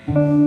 Minha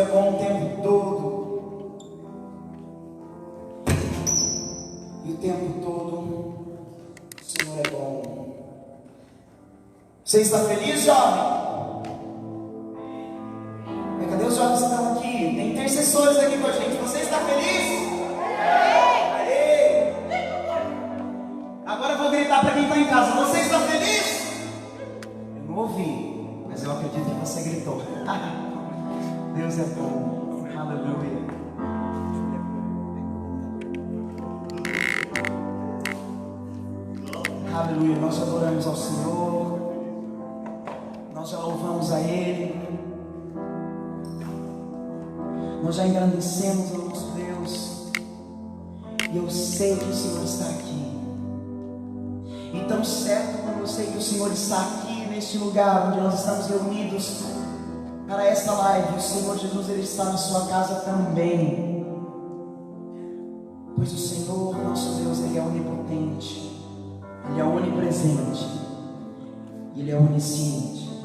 é bom o tempo todo. E o tempo todo o Senhor é bom. Você está feliz, jovem? Cadê os jovens que estão aqui? Tem intercessores aqui com a gente. Você está feliz? Aê! Agora eu vou gritar para quem está em casa. Você está feliz? Eu não ouvi, mas eu acredito que você gritou. Deus é bom. Aleluia. Aleluia. Nós adoramos ao Senhor. Nós já louvamos a Ele. Nós já engrandecemos ao nosso Deus. E eu sei que o Senhor está aqui. E tão certo como eu sei que o Senhor está aqui neste lugar onde nós estamos reunidos para esta live, o Senhor Jesus, Ele está na sua casa também. Pois o Senhor, nosso Deus, Ele é onipotente, Ele é onipresente, Ele é onisciente.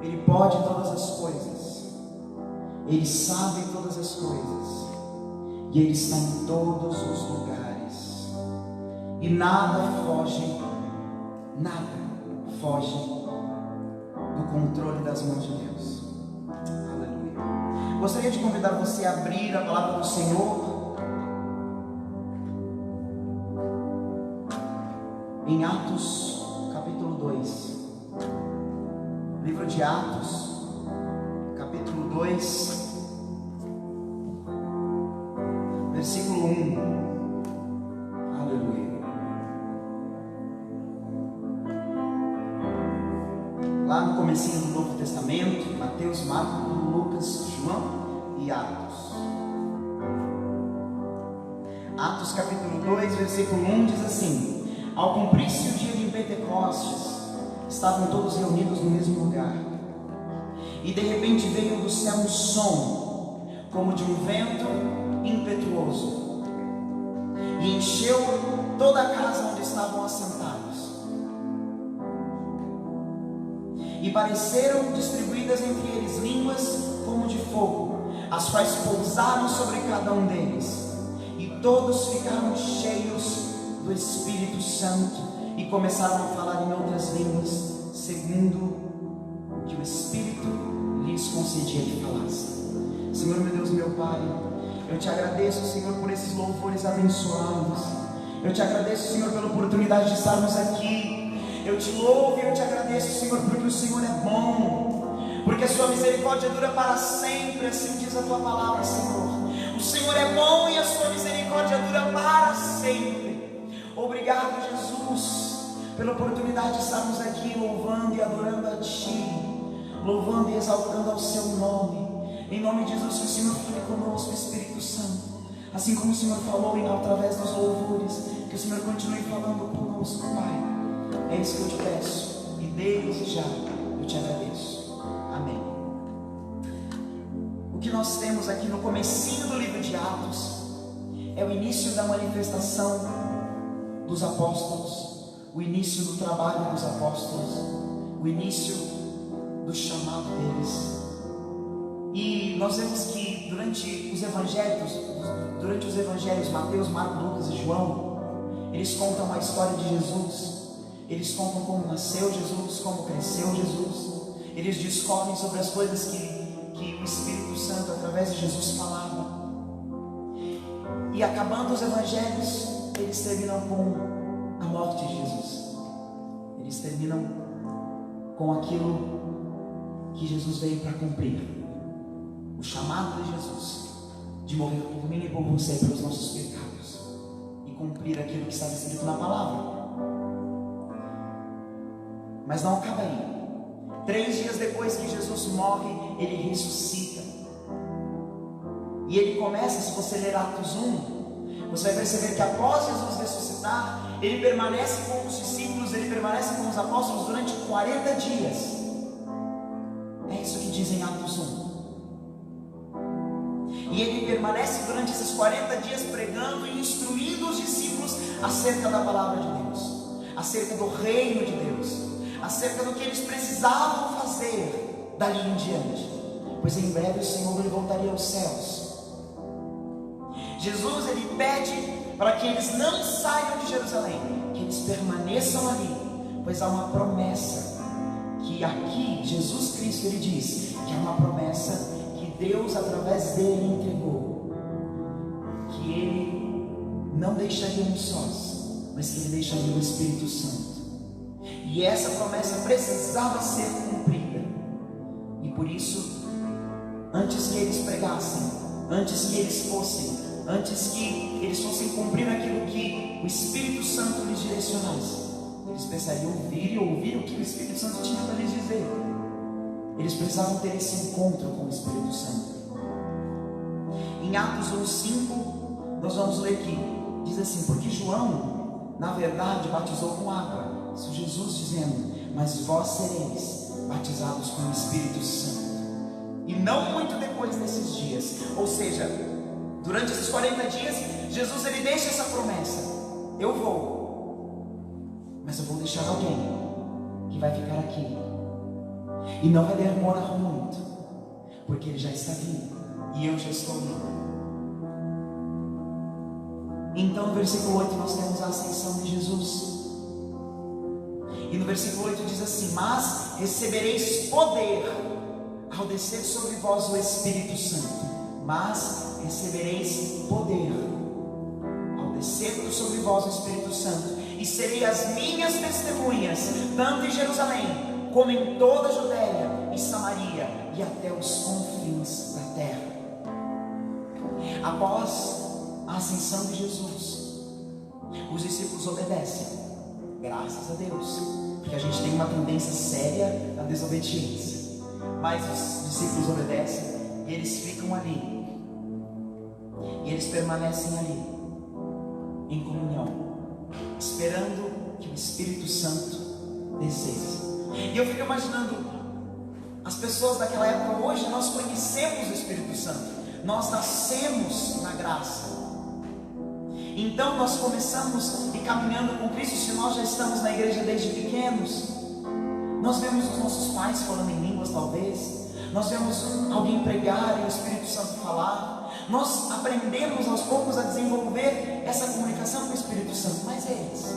Ele pode todas as coisas, Ele sabe todas as coisas, e Ele está em todos os lugares. E nada foge do controle das mãos de Deus. Aleluia. Gostaria de convidar você a abrir a palavra do Senhor em Atos, capítulo 2. Livro de Atos, capítulo 2, versículo 1. Lá no comecinho do Novo Testamento, Mateus, Marcos, Lucas, João e Atos. Atos capítulo 2, versículo 1 diz assim: ao cumprir-se o dia de Pentecostes, estavam todos reunidos no mesmo lugar. E de repente veio do céu um som, como de um vento impetuoso, e encheu toda a casa onde estavam assentados. E pareceram distribuídas entre eles línguas como de fogo, as quais pousaram sobre cada um deles. E todos ficaram cheios do Espírito Santo e começaram a falar em outras línguas, segundo o que o Espírito lhes concedia que falassem. Senhor, meu Deus, meu Pai, eu te agradeço, Senhor, por esses louvores abençoados. Eu te agradeço, Senhor, pela oportunidade de estarmos aqui. Eu te louvo e eu te agradeço, Senhor, porque o Senhor é bom, porque a sua misericórdia dura para sempre, assim diz a tua palavra, Senhor. O Senhor é bom e a sua misericórdia dura para sempre. Obrigado, Jesus, pela oportunidade de estarmos aqui louvando e adorando a Ti, louvando e exaltando ao Seu nome. Em nome de Jesus, que o Senhor fale conosco, Espírito Santo, assim como o Senhor falou através dos louvores, que o Senhor continue falando conosco, Pai. É isso que eu te peço, e desde já eu te agradeço. Amém. O que nós temos aqui no comecinho do livro de Atos é o início da manifestação dos apóstolos, o início do trabalho dos apóstolos, o início do chamado deles. E nós vemos que durante os evangelhos Mateus, Marcos, Lucas e João, eles contam a história de Jesus. Eles contam como nasceu Jesus, como cresceu Jesus. Eles descobrem sobre as coisas que o Espírito Santo através de Jesus falava. E acabando os evangelhos, eles terminam com a morte de Jesus. Eles terminam com aquilo que Jesus veio para cumprir. O chamado de Jesus de morrer por mim e por você, pelos nossos pecados, e cumprir aquilo que estava escrito na palavra. Mas não acaba aí. 3 dias depois que Jesus morre, Ele ressuscita. E Ele começa, se você ler Atos 1, você vai perceber que após Jesus ressuscitar, Ele permanece com os discípulos, Ele permanece com os apóstolos durante 40 dias. É isso que diz em Atos 1. E Ele permanece durante esses 40 dias pregando e instruindo os discípulos acerca da palavra de Deus, acerca do reino de Deus, acerca do que eles precisavam fazer dali em diante. pois em breve o Senhor ele voltaria aos céus. Jesus ele pede para que eles não saiam de Jerusalém, que eles permaneçam ali, pois há uma promessa que aqui Jesus Cristo ele diz que é uma promessa que Deus através dele entregou, que ele não deixaria sós, mas que ele deixaria o Espírito Santo. E essa promessa precisava ser cumprida. E por isso, antes que eles pregassem, antes que eles fossem cumprir aquilo que o Espírito Santo lhes direcionasse, eles precisariam ouvir o que o Espírito Santo tinha para lhes dizer. Eles precisavam ter esse encontro com o Espírito Santo. Em Atos 1:5, nós vamos ler aqui, diz assim: porque João, na verdade, batizou com água, isso Jesus dizendo, mas vós sereis batizados com o Espírito Santo. E não muito depois desses dias, ou seja, durante esses 40 dias, Jesus ele deixa essa promessa: eu vou, mas eu vou deixar alguém que vai ficar aqui, e não vai demorar muito, porque ele já está vindo, e eu já estou indo. Então no versículo 8 nós temos a ascensão de Jesus. E no versículo 8 diz assim: mas recebereis poder ao descer sobre vós o Espírito Santo. Mas recebereis poder ao descer sobre vós o Espírito Santo, e serei as minhas testemunhas, tanto em Jerusalém, como em toda a Judéia e Samaria, e até os confins da terra. Após a ascensão de Jesus, os discípulos obedecem, graças a Deus, porque a gente tem uma tendência séria à desobediência, mas os discípulos obedecem e eles ficam ali, e eles permanecem ali, em comunhão, esperando que o Espírito Santo descesse. E eu fico imaginando as pessoas daquela época. Hoje nós conhecemos o Espírito Santo, nós nascemos na graça, então nós começamos e caminhando com Cristo. Se nós já estamos na igreja desde pequenos, nós vemos os nossos pais falando em línguas, talvez nós vemos alguém pregar e o Espírito Santo falar. Nós aprendemos aos poucos a desenvolver essa comunicação com o Espírito Santo. Mas eles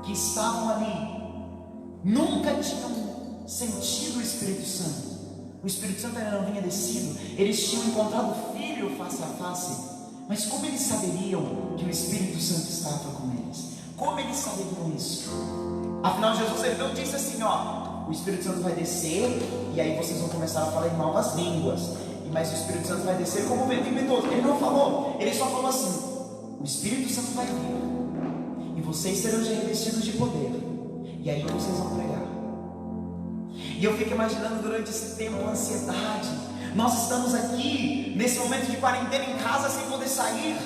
que estavam ali nunca tinham sentido o Espírito Santo. O Espírito Santo ainda não vinha descido. Eles tinham encontrado o Filho face a face, mas como eles saberiam que o Espírito Santo estava com eles? Como eles saberiam isso? Afinal, Jesus ele não disse assim: ó, o Espírito Santo vai descer e aí vocês vão começar a falar em novas línguas, mas o Espírito Santo vai descer como vento impetuoso. Ele não falou, ele só falou assim: o Espírito Santo vai vir e vocês serão revestidos de poder, e aí vocês vão pregar. E eu fico imaginando durante esse tempo a ansiedade. Nós estamos aqui nesse momento de quarentena em casa sem poder sair,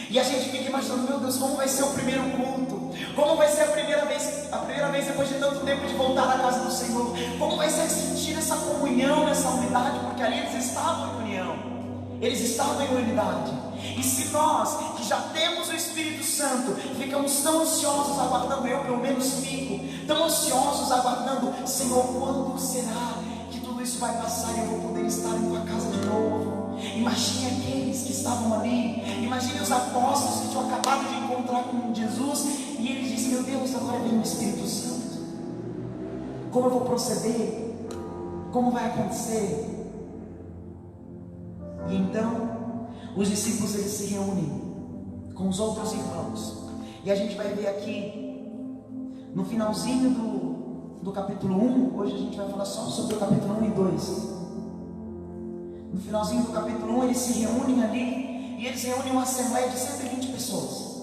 e a gente fica imaginando: meu Deus, como vai ser o primeiro culto? Como vai ser a primeira vez depois de tanto tempo de voltar à casa do Senhor? Como vai ser sentir essa comunhão, essa unidade? Porque ali eles estavam em união, eles estavam em unidade. E se nós que já temos o Espírito Santo ficamos tão ansiosos aguardando, eu pelo menos fico tão ansiosos aguardando: Senhor, quando será que tudo isso vai passar e eu vou poder estar em tua casa de novo? Imagine aqueles que estavam ali, imagine os apóstolos que tinham acabado de encontrar com Jesus, e eles dizem: meu Deus, agora vem o Espírito Santo, como eu vou proceder? Como vai acontecer? E então os discípulos eles se reúnem com os outros irmãos, e a gente vai ver aqui no finalzinho do capítulo 1, hoje a gente vai falar só sobre o capítulo 1 e 2. No finalzinho do capítulo 1 eles se reúnem ali, e eles reúnem uma assembleia de 120 pessoas.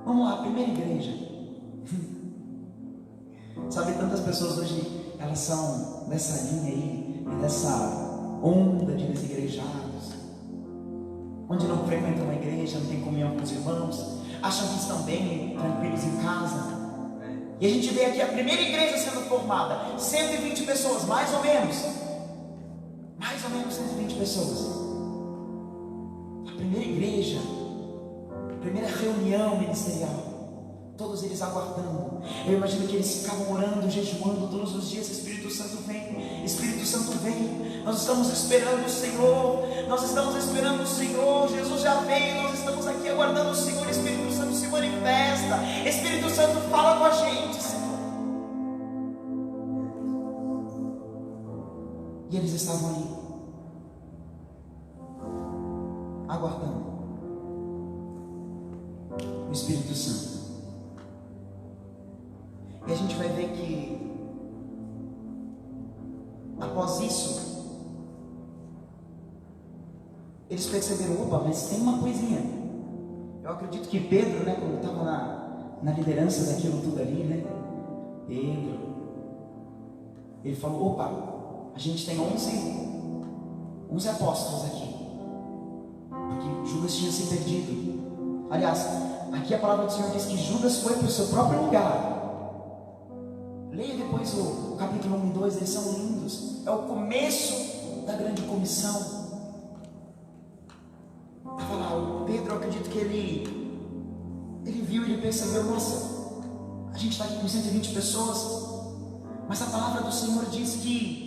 Vamos lá, a primeira igreja. Sabe, tantas pessoas hoje, elas são dessa linha aí, e dessa onda de desigrejados, onde não frequentam a igreja, não tem comunhão com os irmãos, acham que estão bem, tranquilos em casa. E a gente vê aqui a primeira igreja sendo formada, 120 pessoas, mais ou menos 120 pessoas. A primeira igreja, a primeira reunião ministerial. todos eles aguardando. Eu imagino que eles ficavam orando, jejuando todos os dias. Espírito Santo vem, Espírito Santo vem. Nós estamos esperando o Senhor, nós estamos esperando o Senhor. Jesus já veio, nós estamos aqui aguardando o Senhor. Espírito Santo se manifesta, Espírito Santo fala com a gente, Senhor. E eles estavam ali, aguardando o Espírito Santo. E a gente vai ver que após isso eles perceberam: opa, mas tem uma coisinha. Eu acredito que Pedro, né, quando estava na liderança daquilo tudo ali, né, Pedro, ele falou: opa, a gente tem 11 apóstolos aqui, porque Judas tinha se perdido. Aliás, aqui a palavra do Senhor diz que Judas foi para o seu próprio lugar. Leia depois o capítulo 1 e 2, eles são lindos. É o começo da grande comissão. Estava lá, o Pedro, eu acredito que ele viu e ele percebeu: nossa, a gente está aqui com 120 pessoas, mas a palavra do Senhor diz que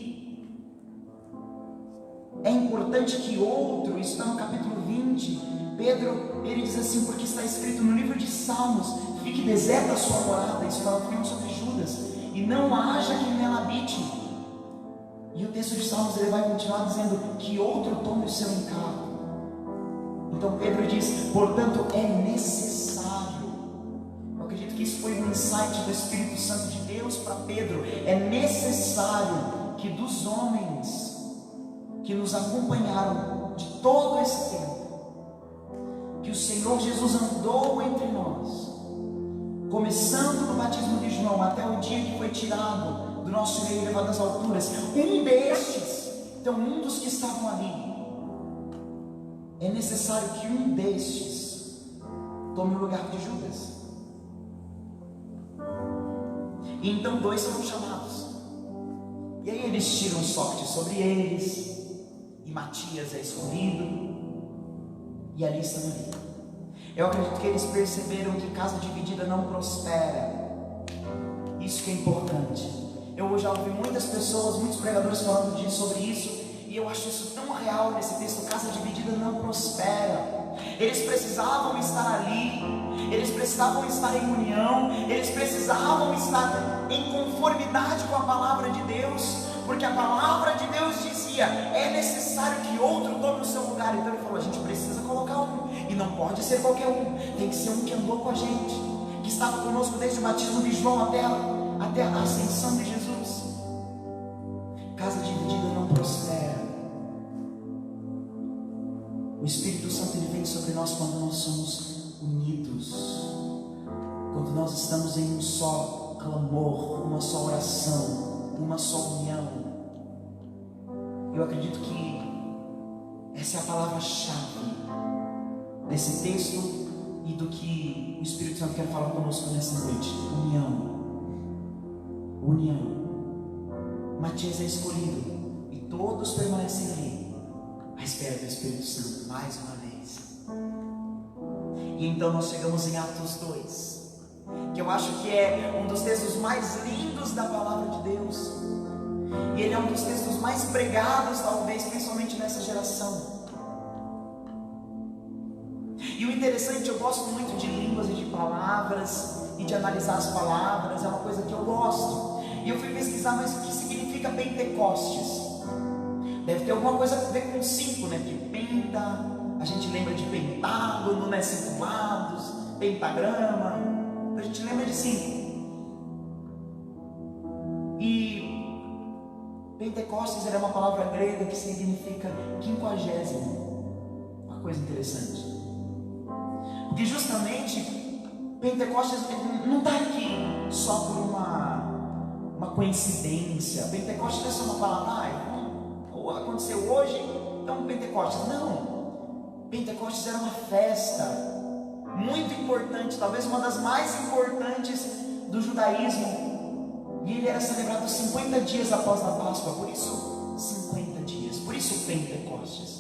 é importante que outro, isso está no capítulo 20, Pedro, ele diz assim: porque está escrito no livro de Salmos, fique deserta a sua morada. Isso fala sobre Judas, e não haja quem nela habite. E o texto de Salmos ele vai continuar dizendo que outro tome o seu encargo. Então Pedro diz: portanto é necessário. Eu acredito que isso foi um insight do Espírito Santo de Deus para Pedro. É necessário que dos homens que nos acompanharam de todo esse tempo, que o Senhor Jesus andou entre nós, começando no batismo de João até o dia que foi tirado do nosso meio e levado às alturas, um destes, então um dos que estavam ali, é necessário que um destes tome o lugar de Judas. E então 2 foram chamados, e aí eles tiram sorte sobre eles, e Matias é escolhido, e ali estão ali. Eu acredito que eles perceberam que casa dividida não prospera. Isso que é importante. Eu já ouvi muitas pessoas, muitos pregadores falando sobre isso, e eu acho isso tão real nesse texto. Casa dividida não prospera. Eles precisavam estar ali, eles precisavam estar em união, eles precisavam estar em conformidade com a palavra de Deus, porque a palavra de Deus dizia: é necessário que outro tome o seu lugar. Então ele falou: a gente precisa colocar um, e não pode ser qualquer um, tem que ser um que andou com a gente, que estava conosco desde o batismo de João até a ascensão de Jesus. Casa dividida não prospera. O Espírito Santo ele vem sobre nós quando nós somos unidos, quando nós estamos em um só clamor, uma só oração, uma só união. Eu acredito que essa é a palavra-chave desse texto e do que o Espírito Santo quer falar conosco nessa noite: união. União. Matias é escolhido e todos permanecem ali à espera do Espírito Santo mais uma vez. E então nós chegamos em Atos 2, que eu acho que é um dos textos mais lindos da palavra de Deus, e ele é um dos textos mais pregados, talvez, principalmente nessa geração. E o interessante, eu gosto muito de línguas e de palavras, e de analisar as palavras, é uma coisa que eu gosto. E eu fui pesquisar, mas o que significa Pentecostes? Deve ter alguma coisa a ver com 5, né? Porque penta, a gente lembra de pentágono, né? 5 lados, pentagrama, a gente lembra de 5. E Pentecostes era uma palavra grega que significa 50º. Uma coisa interessante, porque justamente Pentecostes não está aqui só por uma coincidência. Pentecostes não é só uma palavra, aconteceu hoje, então Pentecostes. Não, Pentecostes era uma festa muito importante, talvez uma das mais importantes do judaísmo, e ele era celebrado 50 dias após a Páscoa, por isso 50 dias, por isso Pentecostes.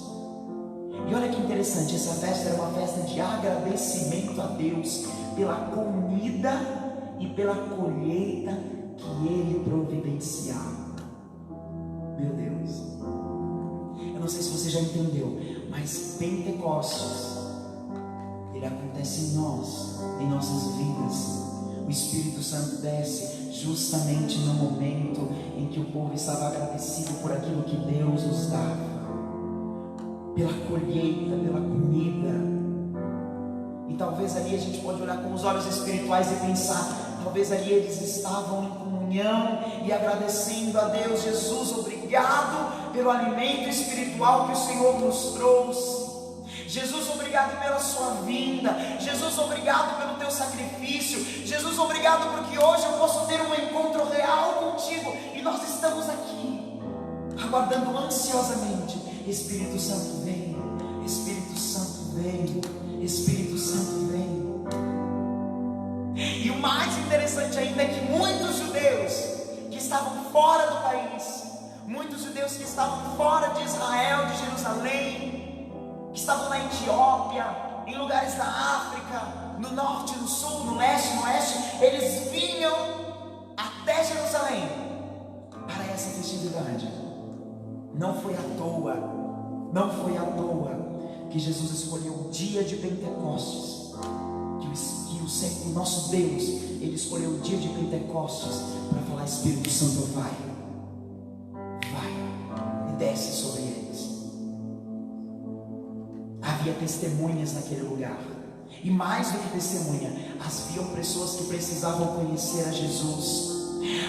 E olha que interessante, essa festa era uma festa de agradecimento a Deus pela comida e pela colheita que Ele providenciar. Meu Deus, eu não sei se você já entendeu, mas Pentecostes, ele acontece em nós, em nossas vidas. O Espírito Santo desce justamente no momento em que o povo estava agradecido por aquilo que Deus nos dava, pela colheita, pela comida. E talvez ali a gente pode olhar com os olhos espirituais e pensar, talvez ali eles estavam em comunhão e agradecendo a Deus. Jesus, obrigado pelo alimento espiritual que o Senhor nos trouxe. Jesus, obrigado pela sua vinda. Jesus, obrigado pelo teu sacrifício. Jesus, obrigado porque hoje eu posso ter um encontro real contigo. E nós estamos aqui, aguardando ansiosamente. Espírito Santo vem, Espírito Santo vem, Espírito Santo vem. E o mais interessante ainda é que muitos judeus que estavam fora do país, muitos judeus que estavam fora de Israel, de Jerusalém, que estavam na Etiópia, em lugares da África, no norte, no sul, no leste, no oeste, eles vinham até Jerusalém para essa festividade. Não foi à toa, não foi à toa que Jesus escolheu o dia de Pentecostes, que o nosso Deus, Ele escolheu o dia de Pentecostes para falar: Espírito Santo, vai e desce sobre eles. Havia testemunhas naquele lugar, e mais do que testemunha, haviam pessoas que precisavam conhecer a Jesus.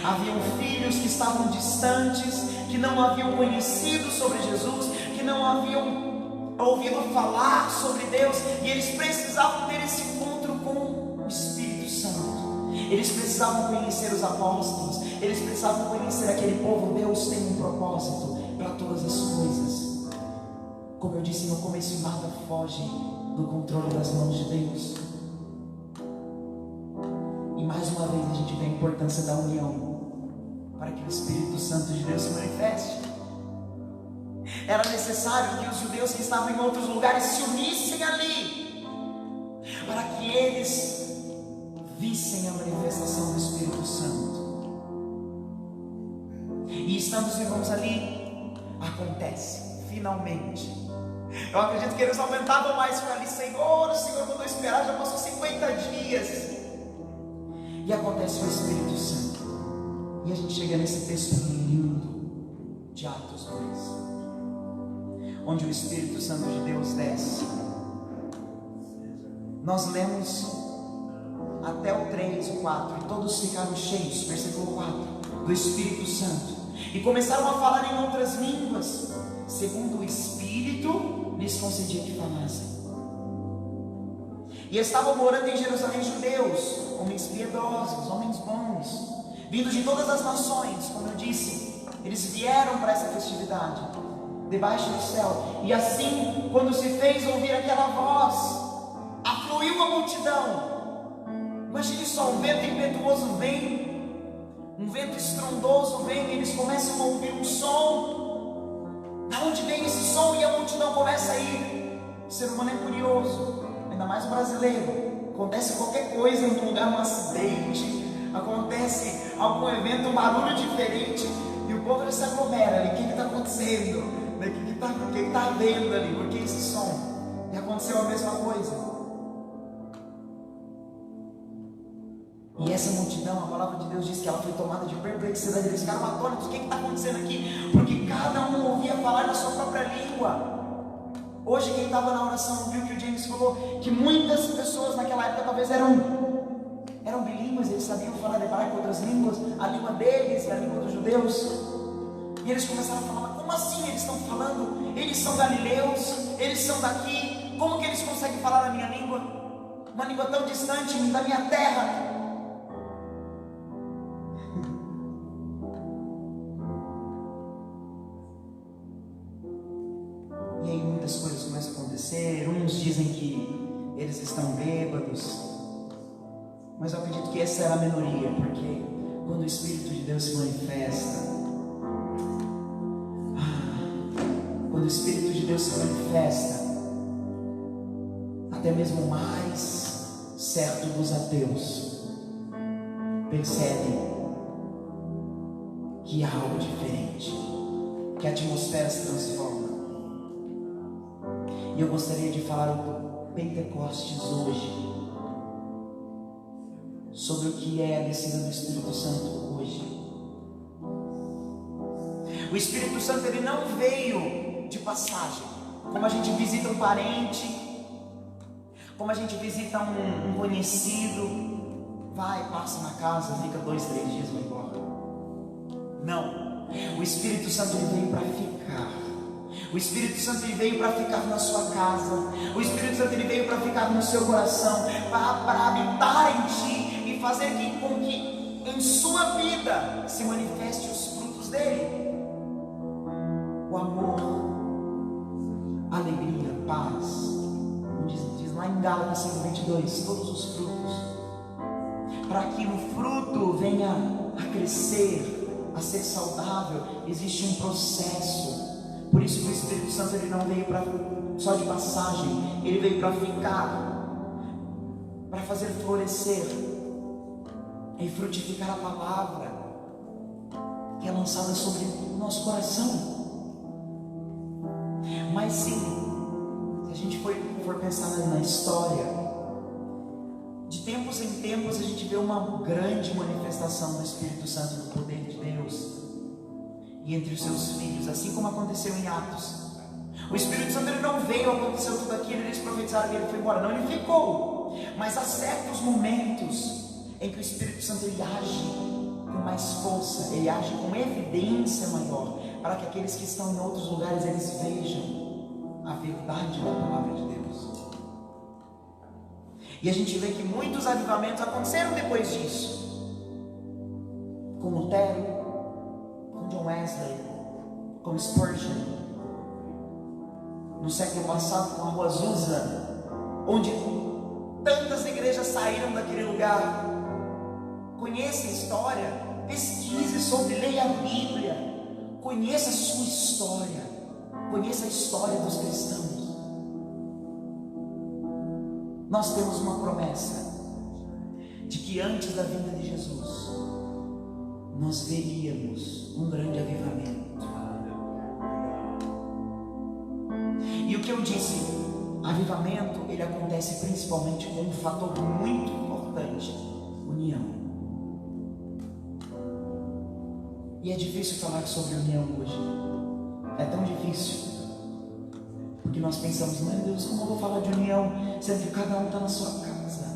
Haviam filhos que estavam distantes, que não haviam conhecido sobre Jesus, que não haviam ouvido falar sobre Deus, e eles precisavam ter esse encontro com o Espírito Santo. Eles precisavam conhecer os apóstolos, eles precisavam conhecer aquele povo. Deus tem um propósito para todas as coisas. Como eu disse no começo, nada foge do controle das mãos de Deus. E mais uma vez a gente vê a importância da união, para que o Espírito Santo de Deus se manifeste. Era necessário que os judeus que estavam em outros lugares se unissem ali, para que eles vissem a manifestação do Espírito Santo. E estando os irmãos ali, acontece, finalmente. Eu acredito que eles aumentavam mais para ali: Senhor, o Senhor mandou esperar, já passou 50 dias. E acontece o Espírito Santo. E a gente chega nesse texto lindo de Atos 2, onde o Espírito Santo de Deus desce. Nós lemos até o 3, o 4, e todos ficaram cheios, versículo 4, do Espírito Santo, e começaram a falar em outras línguas, segundo o Espírito lhes concedia que falassem. E estavam morando em Jerusalém judeus, homens piedosos, homens bons, vindos de todas as nações. Como eu disse, eles vieram para essa festividade, debaixo do céu. E assim, quando se fez ouvir aquela voz, afluiu a multidão. Imagine só, um vento impetuoso vem, um vento estrondoso vem, e eles começam a ouvir um som. Da onde vem esse som? E a multidão começa a ir. O ser humano é curioso, ainda mais o brasileiro. Acontece qualquer coisa em um lugar, um acidente, acontece algum evento, um barulho diferente, e o povo já se aglomera ali. O que está acontecendo? O que está havendo ali? Por que esse som? E aconteceu a mesma coisa. E essa multidão, a palavra de Deus diz que ela foi tomada de perplexidade. Eles ficaram atônitos: o que está acontecendo aqui? Porque cada um ouvia falar na sua própria língua. Hoje, quem estava na oração viu que o James falou que muitas pessoas naquela época talvez eram bilíngues, eles sabiam falar hebraico, outras línguas, a língua deles e a língua dos judeus. E eles começaram a falar: mas como assim eles estão falando? Eles são galileus, eles são daqui, como que eles conseguem falar a minha língua? Uma língua tão distante da minha terra. E aí muitas coisas começam a acontecer. Uns dizem que eles estão bêbados, mas eu acredito que essa era a minoria, porque quando o Espírito de Deus se manifesta, quando o Espírito de Deus se manifesta, até mesmo mais certo dos ateus percebem que há algo diferente, que a atmosfera se transforma. E eu gostaria de falar do Pentecostes hoje, sobre o que é a descida do Espírito Santo hoje. O Espírito Santo, ele não veio de passagem, como a gente visita um parente, como a gente visita um conhecido, vai, passa na casa, fica 2, 3 dias e vai embora. Não, o Espírito Santo, ele veio para ficar. O Espírito Santo, ele veio para ficar na sua casa. O Espírito Santo, ele veio para ficar no seu coração, para habitar em ti e fazer com que em sua vida se manifeste os frutos dele: o amor, a alegria, a paz. Diz lá em Gálatas 5:22, todos os frutos, para que o fruto venha a crescer, a ser saudável, existe um processo. Por isso que o Espírito Santo, ele não veio só de passagem, ele veio para ficar, para fazer florescer e frutificar a palavra que é lançada sobre o nosso coração. Mas sim, se a gente for pensar na história, de tempos em tempos a gente vê uma grande manifestação do Espírito Santo, do poder de Deus e entre os seus filhos, assim como aconteceu em Atos. O Espírito Santo, ele não veio, aconteceu tudo aquilo, eles profetizaram e ele foi embora. Não, ele ficou. Mas há certos momentos em que o Espírito Santo, ele age com mais força, ele age com evidência maior, para que aqueles que estão em outros lugares, eles vejam a verdade da palavra de Deus. E a gente vê que muitos avivamentos aconteceram depois disso, com Lutero, com John Wesley, com Spurgeon, no século passado com a Rua Azusa, onde tantas igrejas saíram daquele lugar. Conheça a história, pesquise sobre, leia a Bíblia, conheça a sua história, conheça a história dos cristãos. Nós temos uma promessa de que antes da vinda de Jesus nós veríamos um grande avivamento. E o que eu disse, avivamento, ele acontece principalmente com um fator muito importante: união. E é difícil falar sobre união hoje, é tão difícil, porque nós pensamos: meu Deus, como eu vou falar de união, sendo que cada um está na sua casa?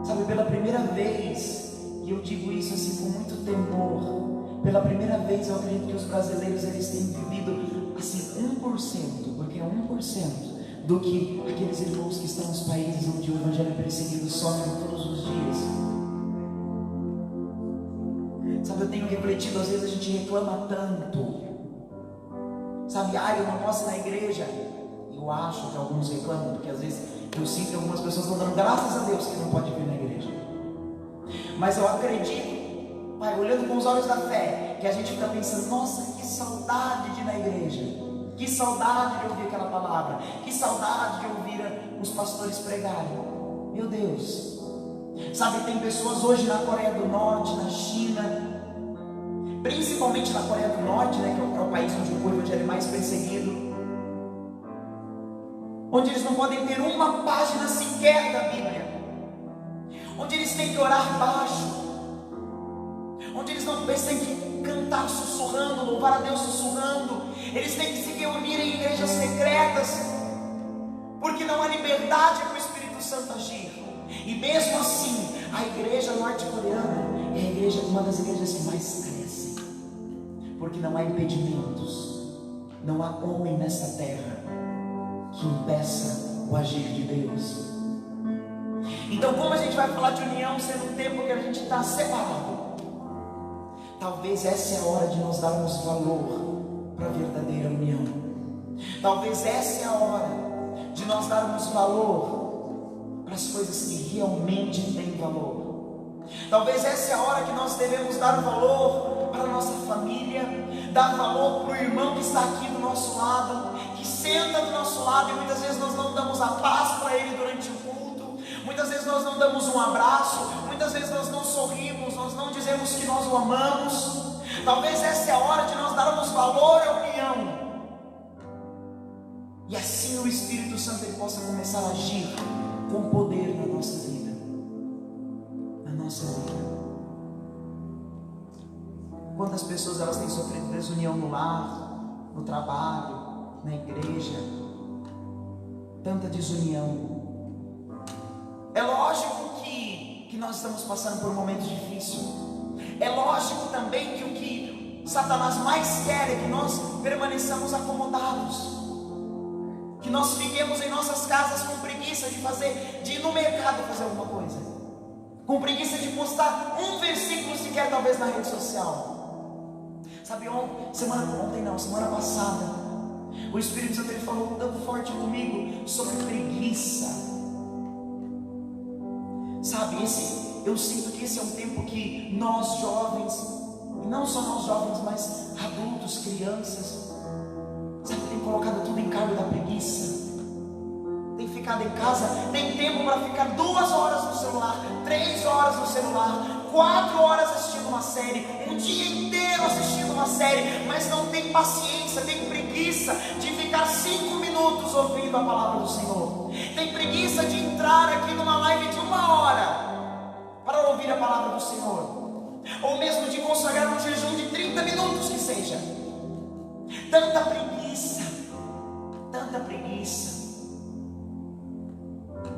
Sabe, pela primeira vez, e eu digo isso assim com muito temor, pela primeira vez eu acredito que os brasileiros, eles têm vivido assim 1%, porque é 1% do que aqueles irmãos que estão nos países onde o evangelho é perseguido sofrem todos os dias. Sabe, eu tenho refletido, às vezes a gente reclama tanto, sabe, eu não posso ir na igreja. Eu acho que alguns reclamam, porque às vezes eu sinto que algumas pessoas estão dando graças a Deus que não pode vir na igreja. Mas eu acredito, Pai, olhando com os olhos da fé, que a gente fica pensando: nossa, que saudade de ir na igreja, que saudade de ouvir aquela palavra, que saudade de ouvir os pastores pregarem. Meu Deus, sabe, tem pessoas hoje na Coreia do Norte, na China, principalmente na Coreia do Norte, né, que é o país onde o evangelho é mais perseguido, onde eles não podem ter uma página sequer da Bíblia, onde eles têm que orar baixo, onde eles têm que cantar sussurrando, louvar a Deus sussurrando, eles têm que se reunir em igrejas secretas, porque não há liberdade para o Espírito Santo agir. E mesmo assim, a igreja norte-coreana é a igreja, uma das igrejas que mais cresce, porque não há impedimentos, não há homem nessa terra que impeça o agir de Deus. Então, como a gente vai falar de união sendo um tempo que a gente está separado? Talvez essa é a hora de nós darmos valor para a verdadeira união. Talvez essa é a hora de nós darmos valor para as coisas que realmente têm valor. Talvez essa é a hora que nós devemos dar valor para a nossa família, dar valor para o irmão que está aqui do nosso lado, que senta do nosso lado, e muitas vezes nós não damos a paz para ele durante o culto, Muitas vezes nós não damos um abraço, muitas vezes nós não sorrimos, nós não dizemos que nós o amamos. Talvez essa é a hora de nós darmos valor à união. E assim o Espírito Santo ele possa começar a agir com poder na nossa vida. Na nossa vida. Quantas pessoas elas têm sofrido desunião no lar, no trabalho, na igreja? Tanta desunião. É lógico que nós estamos passando por um momento difícil. É lógico também que o que Satanás mais quer é que nós permaneçamos acomodados, que nós fiquemos em nossas casas com preguiça de ir no mercado fazer alguma coisa, com preguiça de postar um versículo sequer talvez na rede social. Sabe, semana passada, o Espírito Santo ele falou tão forte comigo sobre preguiça. Sabe, eu sinto que esse é um tempo que nós jovens, e não só nós jovens, mas adultos, crianças, sabe, tem colocado tudo em cargo da preguiça. Tem ficado em casa, tem tempo para ficar 2 horas no celular, 3 horas no celular, 4 horas assistindo uma série, um dia inteiro assistindo uma série, mas não tem paciência, tem preguiça de ficar 5 minutos ouvindo a palavra do Senhor. Tem preguiça de entrar aqui numa live de 1 hora para ouvir a palavra do Senhor, ou mesmo de consagrar um jejum de 30 minutos que seja. Tanta preguiça, tanta preguiça.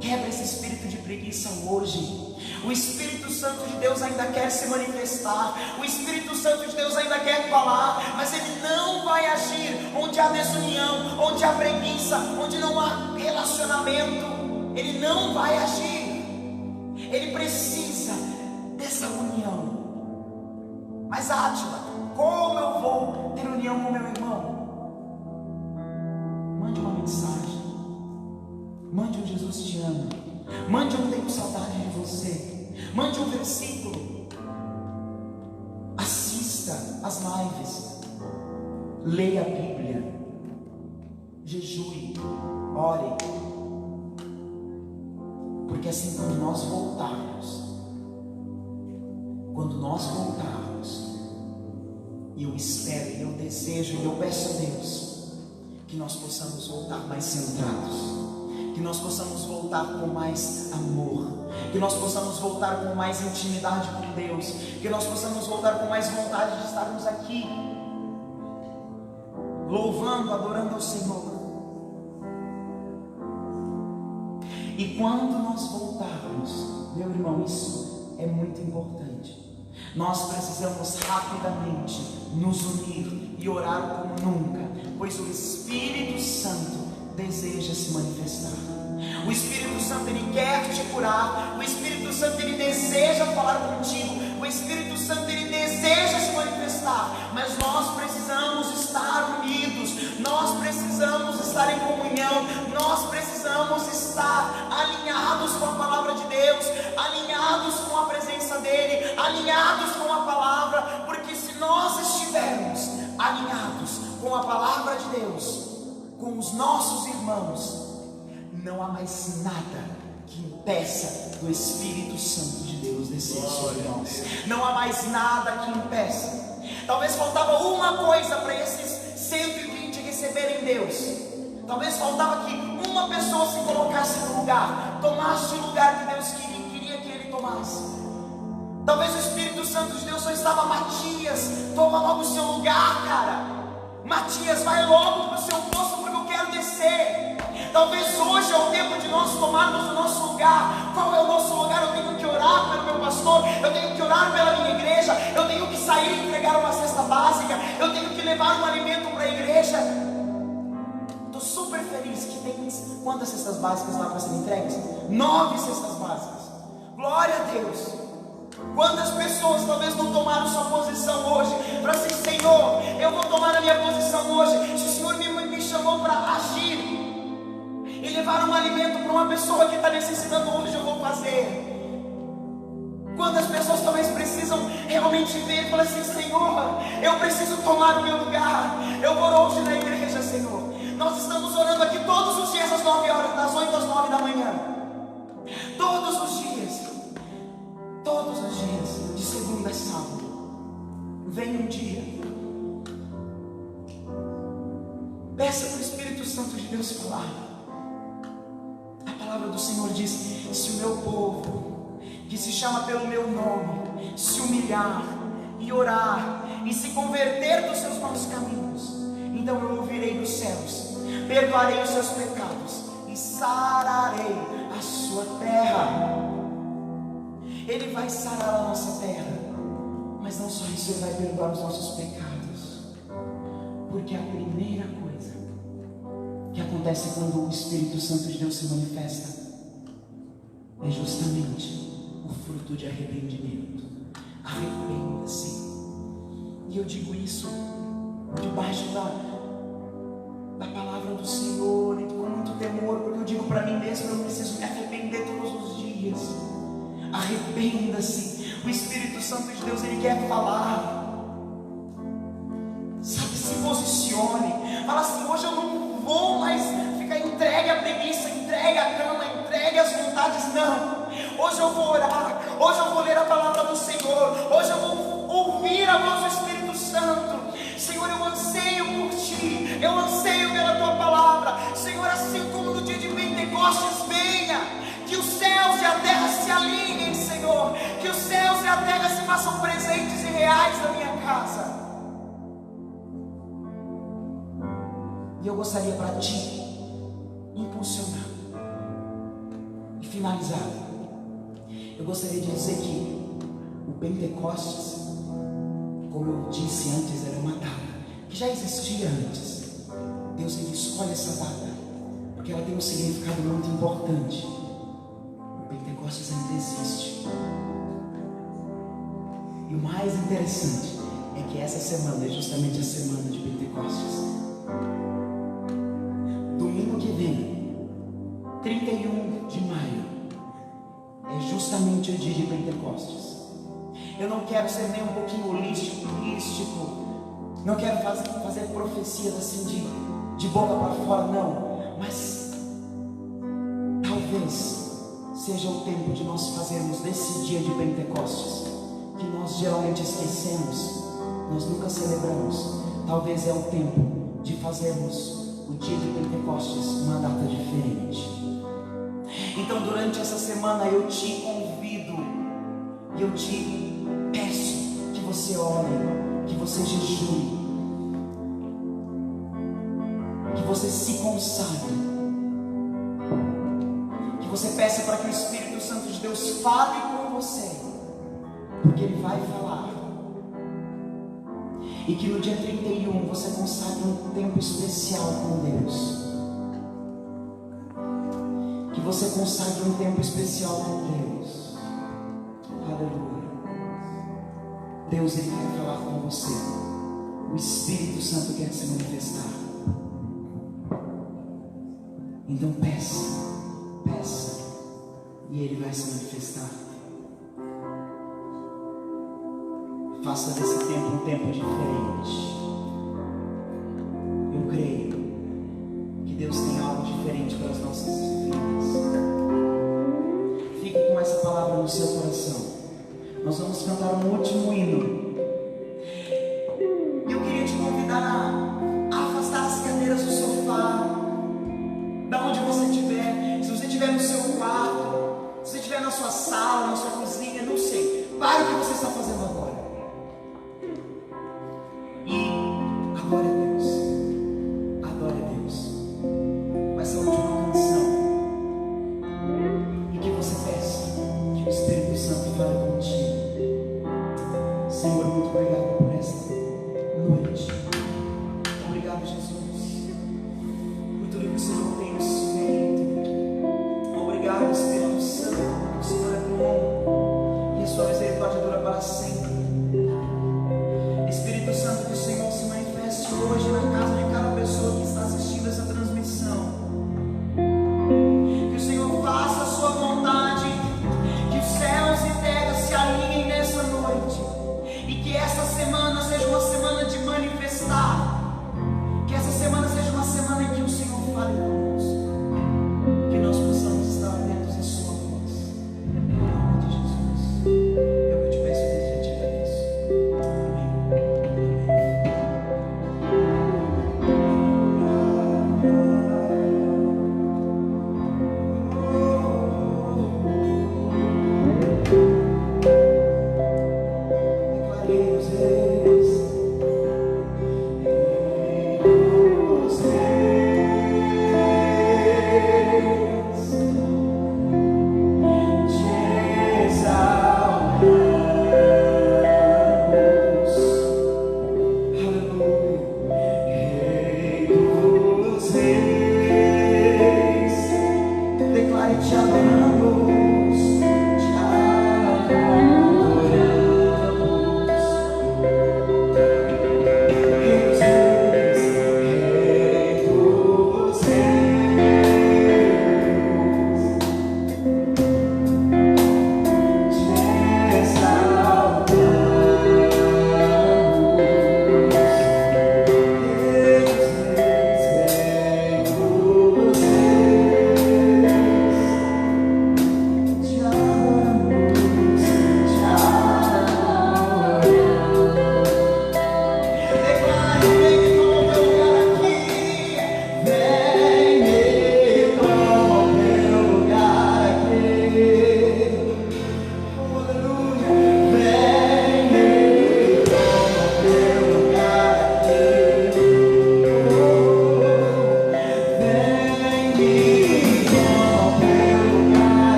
Quebra esse espírito de preguiça hoje. O Espírito Santo de Deus ainda quer se manifestar, o Espírito Santo de Deus ainda quer falar, mas Ele não vai agir onde há desunião, onde há preguiça, onde não há relacionamento. Ele não vai agir. Ele precisa dessa união. Mas Átila, como eu vou ter união com meu irmão? Mande uma mensagem, mande um Jesus te ama, mande um tenho saudade de você, mande um versículo, assista as lives, leia a Bíblia, jejue, ore, porque assim quando nós voltarmos, e eu espero, e eu desejo, e eu peço a Deus que nós possamos voltar mais centrados, que nós possamos voltar com mais amor, que nós possamos voltar com mais intimidade com Deus, que nós possamos voltar com mais vontade de estarmos aqui louvando, adorando ao Senhor. E quando nós voltarmos, meu irmão, isso é muito importante. Nós precisamos rapidamente nos unir e orar como nunca, pois o Espírito Santo deseja se manifestar. O Espírito Santo ele quer te curar. O Espírito Santo ele deseja falar contigo. O Espírito Santo ele deseja se manifestar. Mas nós precisamos estar unidos. Nós precisamos estar em comunhão. Nós precisamos estar alinhados com a palavra de Deus, alinhados com a presença dele, alinhados com a palavra. Porque se nós estivermos alinhados com a palavra de Deus, com os nossos irmãos, não há mais nada que impeça do Espírito Santo de Deus descer sobre nós. Não há mais nada que impeça. Talvez faltava uma coisa para esses 120 receberem Deus. Talvez faltava que uma pessoa se colocasse no lugar, tomasse o lugar que Deus queria que ele tomasse. Talvez o Espírito Santo de Deus só estava: Matias, toma logo o seu lugar, cara. Matias, vai logo para o seu posto porque eu quero descer. Talvez hoje é o tempo de nós tomarmos o nosso lugar. Qual é o nosso lugar? Eu tenho que orar pelo meu pastor, eu tenho que orar pela minha igreja, eu tenho que sair e entregar uma cesta básica, eu tenho que levar um alimento para a igreja. Estou super feliz que tem quantas cestas básicas lá para serem entregues? 9 cestas básicas. Glória a Deus. Quantas pessoas talvez não tomaram sua posição hoje para assim: Senhor, eu vou tomar a minha posição hoje. Se o Senhor me chamou para agir e levar um alimento para uma pessoa que está necessitando hoje, eu vou fazer. Quantas pessoas talvez precisam realmente ver e falar assim: Senhor, eu preciso tomar o meu lugar. Eu vou hoje na igreja, Senhor. Nós estamos orando aqui todos os dias às 9 horas, das 8 às 9 da manhã. segunda é sábado. Vem um dia, peça para o Espírito Santo de Deus falar. A palavra do Senhor diz: se o meu povo, que se chama pelo meu nome, se humilhar e orar e se converter dos seus maus caminhos, então eu ouvirei dos céus, perdoarei os seus pecados e sararei a sua terra. Ele vai sarar a nossa terra, mas não só isso, Ele vai perdoar os nossos pecados, porque a primeira coisa que acontece quando o Espírito Santo de Deus se manifesta é justamente o fruto de arrependimento. Arrependa-se. E eu digo isso debaixo da palavra do Senhor e com muito temor, porque eu digo para mim mesmo: eu preciso me arrepender todos os dias. Arrependa-se. O Espírito Santo de Deus, Ele quer falar. Sabe, se posicione. Fala assim: hoje eu não vou mais ficar entregue à preguiça, entregue à cama, entregue às vontades. Não. Hoje eu vou orar. Hoje eu vou ler a palavra do Senhor. Hoje eu vou ouvir a voz do Espírito Santo. Senhor, eu anseio por Ti. Eu anseio pela Tua palavra. Senhor, assim como no dia de Pentecostes, venha. Que os céus e a terra se alinhem, Senhor. Que os céus e a terra se façam presentes e reais na minha casa. E eu gostaria para Ti impulsionar e finalizar. Eu gostaria de dizer que o Pentecostes, como eu disse antes, era uma data que já existia antes. Deus, Ele escolhe essa data porque ela tem um significado muito importante. O Pentecostes ainda existe. E o mais interessante é que essa semana é justamente a semana de Pentecostes. Domingo que vem, 31 de maio, é justamente o dia de Pentecostes. Eu não quero ser nem um pouquinho holístico, místico. Não quero fazer profecias assim de boca para fora, não. Mas talvez seja o tempo de nós fazermos desse dia de Pentecostes, que nós geralmente esquecemos, nós nunca celebramos. Talvez é o tempo de fazermos o dia de Pentecostes uma data diferente. Então, durante essa semana eu te convido e eu te peço que você ore, que você jejue, que você se consagre, que você peça para que o Espírito Santo de Deus fale com você, porque Ele vai falar. E que no dia 31 você consagre um tempo especial com Deus. Que você consagre um tempo especial com Deus. Aleluia. Deus, Ele quer falar com você. O Espírito Santo quer se manifestar. Então peça, e Ele vai se manifestar. Faça desse tempo um tempo diferente. Eu creio que Deus tem algo diferente para as nossas vidas. Fique com essa palavra no seu coração. Nós vamos cantar um último hino. Eu queria te convidar a afastar as cadeiras do sofá, da onde você estiver. Se você estiver no seu quarto, se você estiver na sua sala, na sua cozinha, não sei. Pare o que você está fazendo agora. Adore a Deus, adore a Deus com essa última canção, e que você peça que o Espírito Santo fale contigo. Senhor,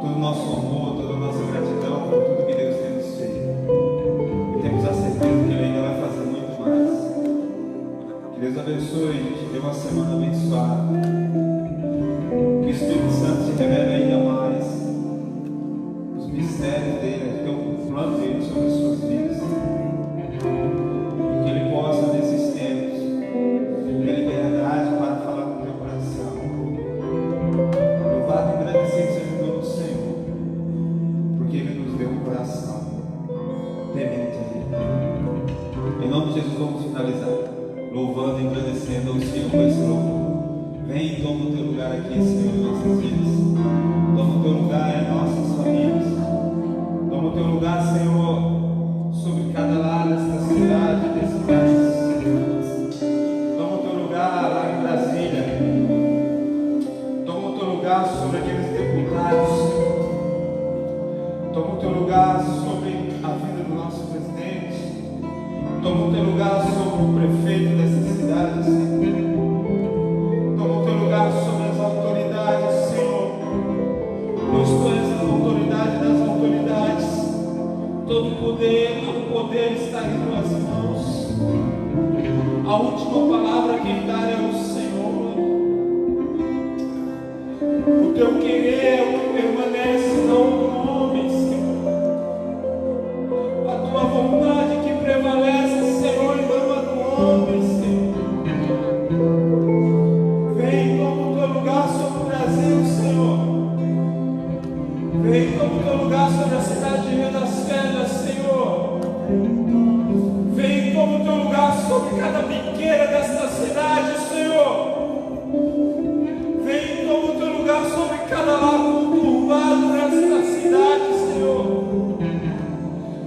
todo o nosso amor, toda a nossa gratidão por tudo que Deus tem nos feito. E temos a certeza que Ele ainda vai fazer muito mais. Que Deus abençoe, gente. Dê uma semana abençoada. Que o Espírito Santo se revele ainda mais os mistérios dele, que é o plano dele sobre as suas vidas. E que Ele possa, nesses tempos, ter liberdade para falar com o teu coração. Louvado e agradecido seja o nome do Senhor, porque Ele nos deu um coração temente a Ele. Em nome de Jesus, vamos finalizar louvando e agradecendo ao Senhor com esse louvor. Vem e toma o teu lugar aqui, Senhor, em nossas vidas. Toma o teu lugar em nossas famílias. Toma o teu lugar, Senhor, sobre cada lado desta cidade, desse país. Toma o teu lugar lá em Brasília. Toma o teu lugar sobre aqueles deputados. Toma o teu lugar sobre a vida do nosso presidente. Toma o teu lugar sobre o prefeito dessa cidade, Senhor. Toma o teu lugar sobre as autoridades, Senhor. Pois tu és a autoridade das autoridades. Todo o poder está em tuas mãos. A última palavra quem dá é o Senhor. O teu querer é o que permanece, não o homem, Senhor. A tua vontade que prevalece, Senhor, e não a do homem, Senhor. Vem e toma o teu lugar sobre o Brasil, Senhor. Vem e toma o teu lugar sobre a cidade de Rio das Pedras, Senhor. Vem e toma o teu lugar sobre cada biqueira desta cidade, Senhor. Vem e toma o teu lugar sobre cada lado conturbado desta cidade, Senhor.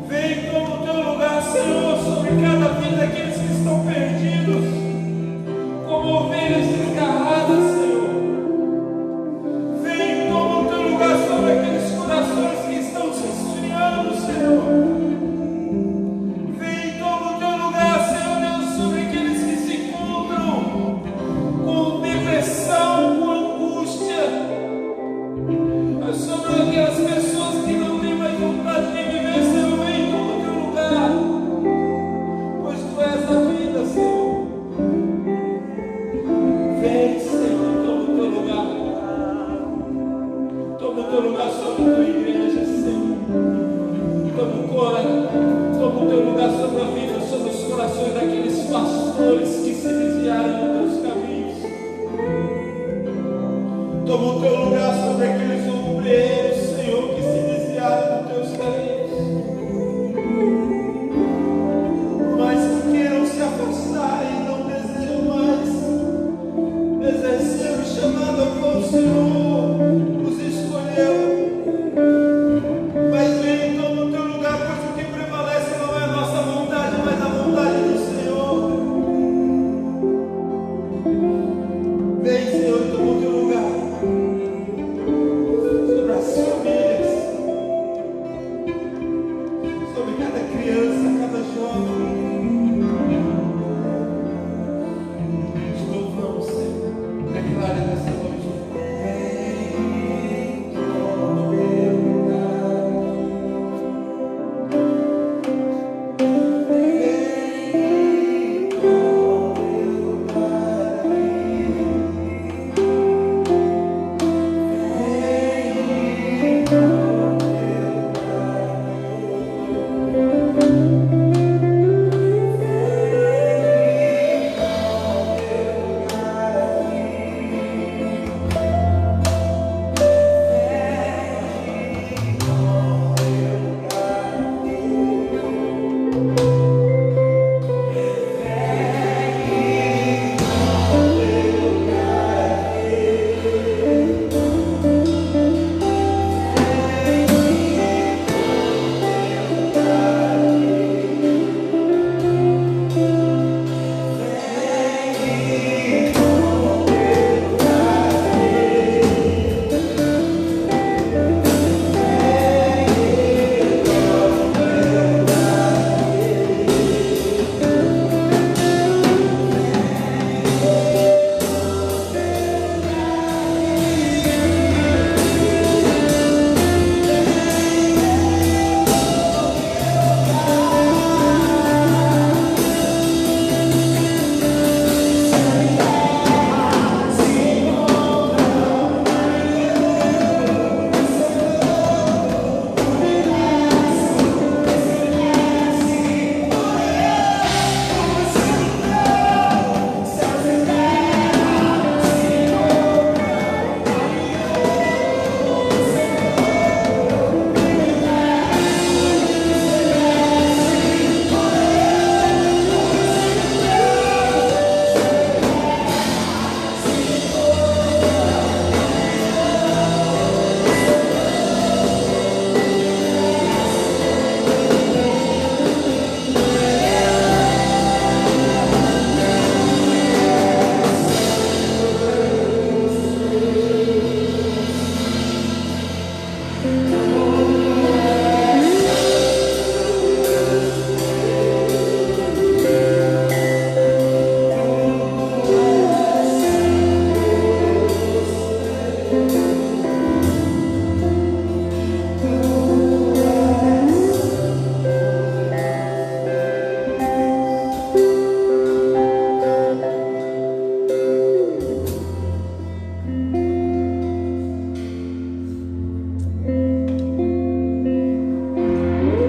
Vem e toma o teu lugar, Senhor, sobre cada vida daqueles que estão perdidos, como ovelhas desgarradas, Senhor. Vem e toma o teu lugar sobre aqueles corações que estão se esfriando, Senhor. Vem e toma o teu lugar, Senhor Deus, sobre aqueles que se encontram com depressão, com angústia, sobre aquelas pessoas que não têm mais vontade de viver, Senhor. Vem e toma o teu lugar, pois tu és a vida, Senhor. Vem, Senhor, toma o teu lugar. Toma o teu lugar sobre a tua igreja, Senhor. Toma o teu lugar sobre a vida, sobre os corações daqueles pastores que se desviaram dos caminhos. Toma o teu lugar sobre aqueles obreiros.